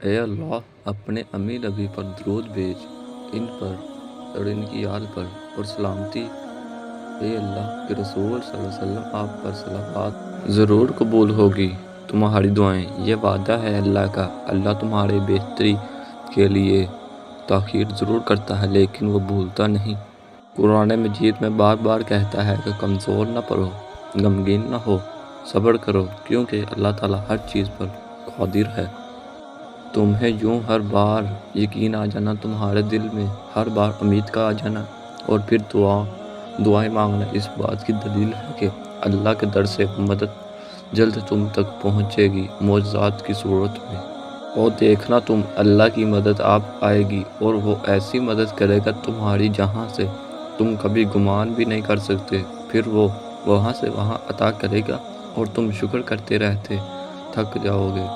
اے اللہ اپنے امی نبی پر درود بھیج، ان پر اور ان کی آل پر اور سلامتی۔ اے اللہ کے رسول صلی اللہ علیہ وسلم آپ پر صلوات ضرور قبول ہوگی تمہاری دعائیں، یہ وعدہ ہے اللہ کا۔ اللہ تمہارے بہتری کے لیے تاخیر ضرور کرتا ہے لیکن وہ بھولتا نہیں۔ قرآن مجید میں بار بار کہتا ہے کہ کمزور نہ پڑو، غمگین نہ ہو، صبر کرو، کیونکہ اللہ تعالیٰ ہر چیز پر قادر ہے۔ تمہیں یوں ہر بار یقین آ جانا، تمہارے دل میں ہر بار امید کا آ جانا اور پھر دعائیں مانگنا اس بات کی دلیل ہے کہ اللہ کے در سے مدد جلد تم تک پہنچے گی، معجزات کی صورت میں۔ اور دیکھنا تم اللہ کی مدد آپ آئے گی اور وہ ایسی مدد کرے گا تمہاری جہاں سے تم کبھی گمان بھی نہیں کر سکتے۔ پھر وہ وہاں سے وہاں عطا کرے گا اور تم شکر کرتے رہتے تھک جاؤ گے،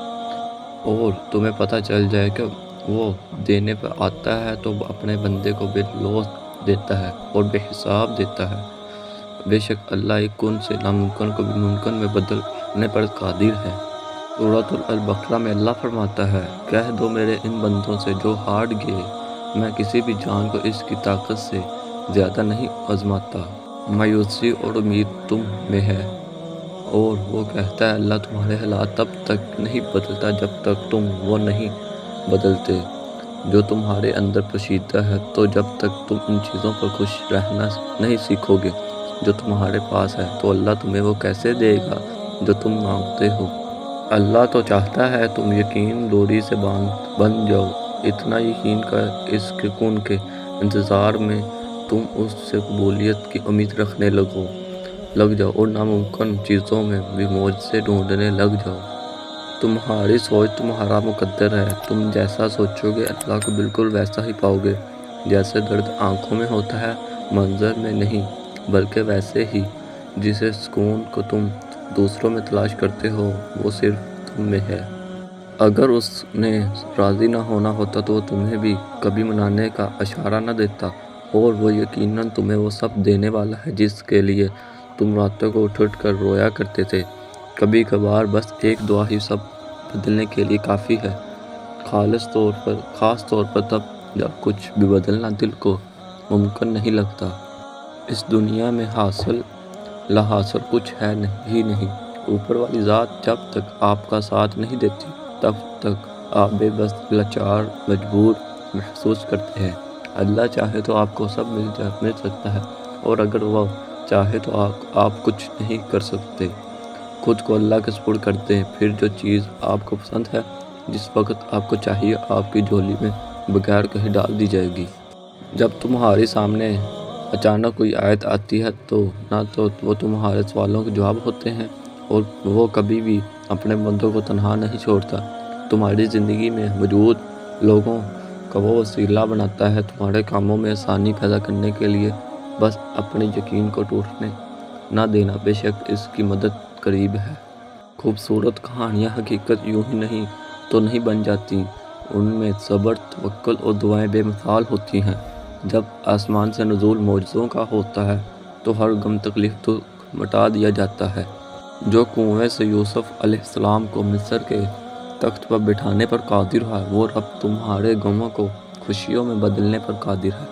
اور تمہیں پتہ چل جائے کہ وہ دینے پر آتا ہے تو اپنے بندے کو بے لوث دیتا ہے اور بے حساب دیتا ہے۔ بے شک اللہ ایک کن سے ناممکن کو بھی ممکن میں بدلنے پر قادر ہے۔ سورۃ البقرہ میں اللہ فرماتا ہے، کہہ دو میرے ان بندوں سے جو ہار گئے، میں کسی بھی جان کو اس کی طاقت سے زیادہ نہیں آزماتا۔ مایوسی اور امید تم میں ہے، اور وہ کہتا ہے اللہ تمہارے حالات تب تک نہیں بدلتا جب تک تم وہ نہیں بدلتے جو تمہارے اندر پوشیدہ ہے۔ تو جب تک تم ان چیزوں پر خوش رہنا نہیں سیکھو گے جو تمہارے پاس ہے تو اللہ تمہیں وہ کیسے دے گا جو تم مانگتے ہو۔ اللہ تو چاہتا ہے تم یقین ڈوری سے بندھ جاؤ، اتنا یقین کا اس کے کن کے انتظار میں تم اس سے قبولیت کی امید رکھنے لگ جاؤ اور ناممکن چیزوں میں بھی معجزے ڈھونڈنے لگ جاؤ۔ تمہاری سوچ تمہارا مقدر ہے، تم جیسا سوچو گے اللہ کو بالکل ویسا ہی پاؤ گے۔ جیسے درد آنکھوں میں ہوتا ہے، منظر میں نہیں، بلکہ ویسے ہی جسے سکون کو تم دوسروں میں تلاش کرتے ہو وہ صرف تم میں ہے۔ اگر اس نے راضی نہ ہونا ہوتا تو وہ تمہیں بھی کبھی منانے کا اشارہ نہ دیتا، اور وہ یقیناً تمہیں وہ سب دینے والا ہے جس کے لیے تم راتوں کو اٹھ کر رویا کرتے تھے۔ کبھی کبھار بس ایک دعا ہی سب بدلنے کے لیے کافی ہے، خاص طور پر تب جب کچھ بھی بدلنا دل کو ممکن نہیں لگتا۔ اس دنیا میں حاصل لاحاصل کچھ ہے ہی نہیں۔ اوپر والی ذات جب تک آپ کا ساتھ نہیں دیتی تب تک آپ بے بس، لاچار، مجبور محسوس کرتے ہیں۔ اللہ چاہے تو آپ کو سب مل سکتا ہے، اور اگر وہ چاہے تو آپ کچھ نہیں کر سکتے۔ خود کو اللہ کے سپرد کر دیں، پھر جو چیز آپ کو پسند ہے جس وقت آپ کو چاہیے آپ کی جھولی میں بغیر کہیں ڈال دی جائے گی۔ جب تمہارے سامنے اچانک کوئی آیت آتی ہے تو نہ تو وہ تمہارے سوالوں کے جواب ہوتے ہیں، اور وہ کبھی بھی اپنے بندوں کو تنہا نہیں چھوڑتا۔ تمہاری زندگی میں موجود لوگوں کا وہ وسیلہ بناتا ہے تمہارے کاموں میں آسانی پیدا کرنے کے لیے، بس اپنے یقین کو ٹوٹنے نہ دینا، بے شک اس کی مدد قریب ہے۔ خوبصورت کہانیاں حقیقت یوں ہی نہیں تو نہیں بن جاتی، ان میں صبر، توکل اور دعائیں بے مثال ہوتی ہیں۔ جب آسمان سے نزول معجزوں کا ہوتا ہے تو ہر غم، تکلیف، دکھ مٹا دیا جاتا ہے۔ جو کنویں سے یوسف علیہ السلام کو مصر کے تخت پر بٹھانے پر قادر ہے، وہ رب تمہارے غموں کو خوشیوں میں بدلنے پر قادر ہے۔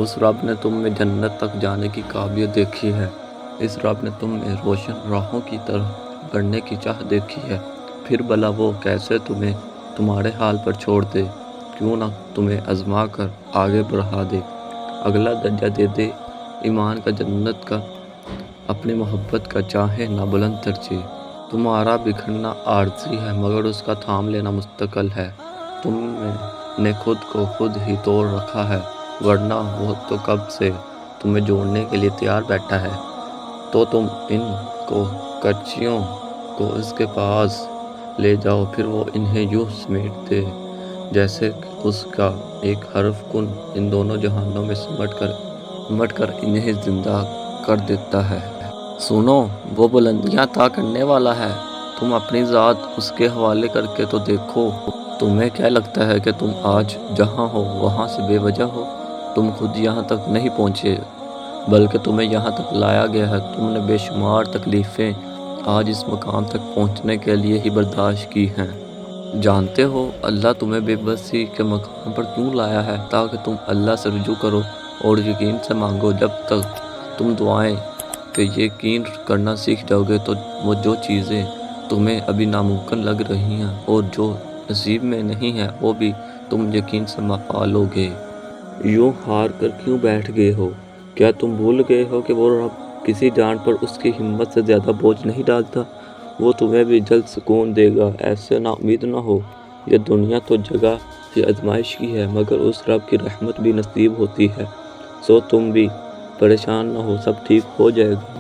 اس رب نے تم میں جنت تک جانے کی قابلیت دیکھی ہے، اس رب نے تم میں روشن راہوں کی طرف بڑھنے کی چاہ دیکھی ہے، پھر بھلا وہ کیسے تمہیں تمہارے حال پر چھوڑ دے؟ کیوں نہ تمہیں آزما کر آگے بڑھا دے، اگلا درجہ دے دے، ایمان کا، جنت کا، اپنی محبت کا، چاہے نہ بلند ترجیح۔ تمہارا بکھرنا عارضی ہے مگر اس کا تھام لینا مستقل ہے۔ تم نے خود کو خود ہی توڑ رکھا ہے، ورنہ وہ تو کب سے تمہیں جوڑنے کے لیے تیار بیٹھا ہے۔ تو تم ان کرچیوں کو اس کے پاس لے جاؤ، پھر وہ انہیں یوں سمیٹ دے جیسے اس کا ایک حرف کن ان دونوں جہانوں میں سمٹ کر انہیں زندہ کر دیتا ہے۔ سنو، وہ بلندیاں طے کرنے والا ہے، تم اپنی ذات اس کے حوالے کر کے تو دیکھو۔ تمہیں کیا لگتا ہے کہ تم آج جہاں ہو وہاں سے بے وجہ ہو؟ تم خود یہاں تک نہیں پہنچے بلکہ تمہیں یہاں تک لایا گیا ہے۔ تم نے بے شمار تکلیفیں آج اس مقام تک پہنچنے کے لیے ہی برداشت کی ہیں، جانتے ہو اللہ تمہیں بے بسی کے مقام پر کیوں لایا ہے؟ تاکہ تم اللہ سے رجوع کرو اور یقین سے مانگو۔ جب تک تم دعائیں پہ یقین کرنا سیکھ جاؤ گے تو وہ جو چیزیں تمہیں ابھی ناممکن لگ رہی ہیں اور جو نصیب میں نہیں ہے وہ بھی تم یقین سے پا لو گے۔ یوں ہار کر کیوں بیٹھ گئے ہو؟ کیا تم بھول گئے ہو کہ وہ رب کسی جان پر اس کی ہمت سے زیادہ بوجھ نہیں ڈالتا؟ وہ تمہیں بھی جلد سکون دے گا۔ ایسے نا امید نہ ہو۔ یہ دنیا تو جگہ ہی آزمائش کی ہے، مگر اس رب کی رحمت بھی نصیب ہوتی ہے۔ سو تم بھی پریشان نہ ہو، سب ٹھیک ہو جائے گا۔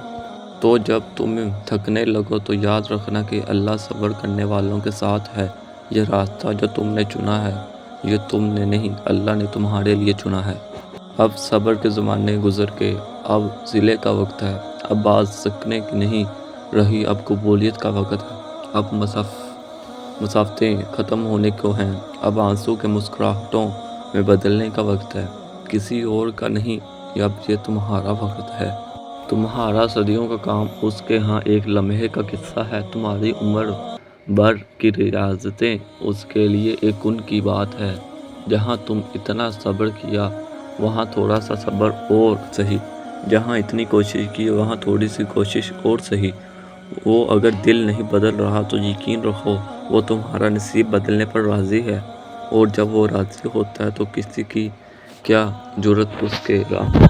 تو جب تم تھکنے لگو تو یاد رکھنا کہ اللہ صبر کرنے والوں کے ساتھ ہے۔ یہ راستہ جو تم نے چنا ہے یہ تم نے نہیں، اللہ نے تمہارے لیے چنا ہے۔ اب صبر کے زمانے گزر کے اب ضلع کا وقت ہے۔ اب بات سکنے کی نہیں رہی، اب قبولیت کا وقت ہے۔ اب مسافتیں ختم ہونے کو ہیں، اب آنسو کے مسکراہٹوں میں بدلنے کا وقت ہے، کسی اور کا نہیں، اب یہ تمہارا وقت ہے۔ تمہارا صدیوں کا کام اس کے ہاں ایک لمحے کا قصہ ہے، تمہاری عمر بھر کی ریاضتیں اس کے لیے ایک ان کی بات ہے۔ جہاں تم اتنا صبر کیا وہاں تھوڑا سا صبر اور سہی، جہاں اتنی کوشش کی وہاں تھوڑی سی کوشش اور سہی۔ وہ اگر دل نہیں بدل رہا تو یقین رکھو وہ تمہارا نصیب بدلنے پر راضی ہے، اور جب وہ راضی ہوتا ہے تو کسی کی کیا جرأت اس کے راہ۔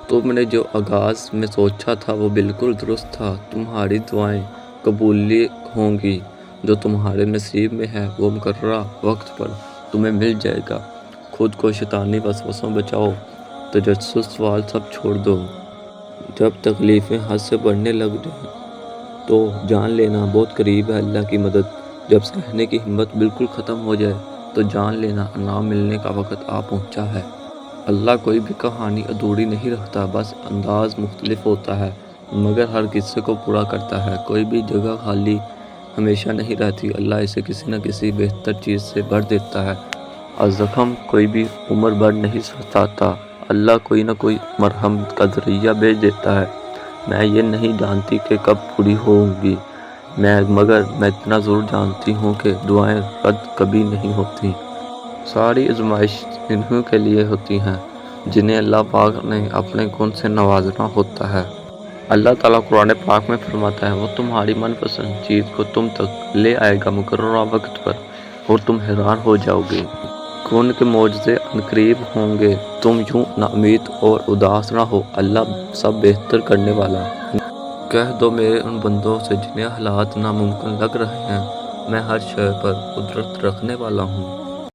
تم نے جو آغاز میں سوچا تھا وہ بالکل درست تھا، تمہاری دعائیں قبول ہوں گی، جو تمہارے نصیب میں ہے وہ مقررہ وقت پر تمہیں مل جائے گا۔ خود کو شیطانی وسوسوں بچاؤ، تجسس سوال سب چھوڑ دو۔ جب تکلیفیں حد سے بڑھنے لگ جائیں تو جان لینا بہت قریب ہے اللہ کی مدد۔ جب سہنے کی ہمت بالکل ختم ہو جائے تو جان لینا انعام ملنے کا وقت آ پہنچا ہے۔ اللہ کوئی بھی کہانی ادھوری نہیں رکھتا، بس انداز مختلف ہوتا ہے، مگر ہر قصے کو پورا کرتا ہے۔ کوئی بھی جگہ خالی ہمیشہ نہیں رہتی، اللہ اسے کسی نہ کسی بہتر چیز سے بھر دیتا ہے۔ اور زخم کوئی بھی عمر بھر نہیں ستاتا، اللہ کوئی نہ کوئی مرہم کا ذریعہ بھیج دیتا ہے۔ میں یہ نہیں جانتی کہ کب پوری ہوں گی، مگر میں اتنا ضرور جانتی ہوں کہ دعائیں رد کبھی نہیں ہوتی۔ ساری آزمائش انہی کے لیے ہوتی ہیں جنہیں اللہ پاک نے اپنے گن سے نوازنا ہوتا ہے۔ اللہ تعالیٰ قرآن پاک میں فرماتا ہے، وہ تمہاری من پسند چیز کو تم تک لے آئے گا مقررہ وقت پر، اور تم حیران ہو جاؤ گے۔ کون کے معجزے عنقریب ہوں گے۔ تم یوں نا امید اور اداس نہ ہو، اللہ سب بہتر کرنے والا ہے۔ کہہ دو میرے ان بندوں سے جنہیں حالات ناممکن لگ رہے ہیں، میں ہر شے پر قدرت رکھنے والا ہوں۔